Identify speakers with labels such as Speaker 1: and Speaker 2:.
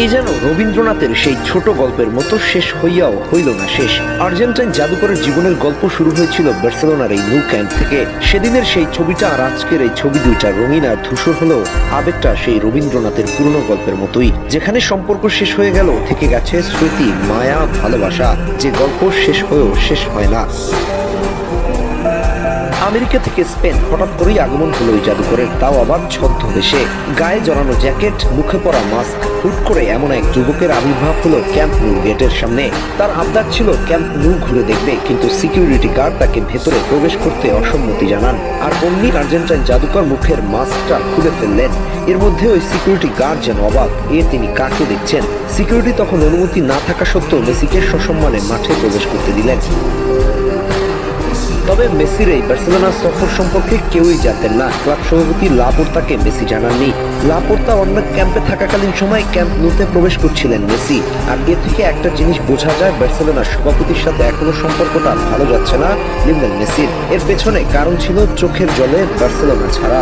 Speaker 1: এ যেন রবীন্দ্রনাথের সেই ছোট গল্পের মতো শেষ হইয়াও হইল না শেষ। আর্জেন্টাইন জাদুকরের জীবনের গল্প শুরু হয়েছিল বার্সেলোনার এই ন্যু ক্যাম্প থেকে। সেদিনের সেই ছবিটা আর আজকের এই ছবি দুইটা রঙিন আর ধূসর হলেও আবেগটা সেই রবীন্দ্রনাথের পুরনো গল্পের মতোই, যেখানে সম্পর্ক শেষ হয়ে গেল থেকে গেছে স্মৃতি, মায়া, ভালোবাসা, যে গল্প শেষ হয়েও শেষ হয় না। আমেরিকা থেকে স্পেন হঠাৎ করেই আগমন হলো ওই জাদুকরের, তাও আবার ছদ্মবেশে। গায়ে জড়ানো জ্যাকেট, মুখে পরা মাস্ক, হুট করে এমন এক যুবকের আবির্ভাব হলো ক্যাম্প নু গেটের সামনে। তার আবদার ছিল ক্যাম্প নু ঘুরে দেখবে, কিন্তু সিকিউরিটি গার্ড তাকে ভেতরে প্রবেশ করতে অসম্মতি জানান। আর অমনি আর্জেন্টাইন জাদুকর মুখের মাস্কটা খুলে ফেললেন। এর মধ্যে ওই সিকিউরিটি গার্ড যেন অবাক, তিনি কাকে দেখছেন। সিকিউরিটি তখন অনুমতি না থাকা সত্ত্বেও মেসিকে সসম্মানে মাঠে প্রবেশ করতে দিলেন। তবে মেসির এই বার্সেলোনা সফর সম্পর্কে কেউই জানতেন না। ক্লাব সভাপতি লাপোর্তাকে মেসি জানাননি। লাপোর্তা অন্য ক্যাম্পে থাকাকালীন সময় ক্যাম্প নুতে প্রবেশ করছিলেন মেসি। আর এ থেকে একটা জিনিস বোঝা যায়, বার্সেলোনার সভাপতির সাথে এখনো সম্পর্কটা ভালো যাচ্ছে না লিওনেল মেসির। এর পেছনে কারণ ছিল চোখের জলে বার্সেলোনা ছাড়া।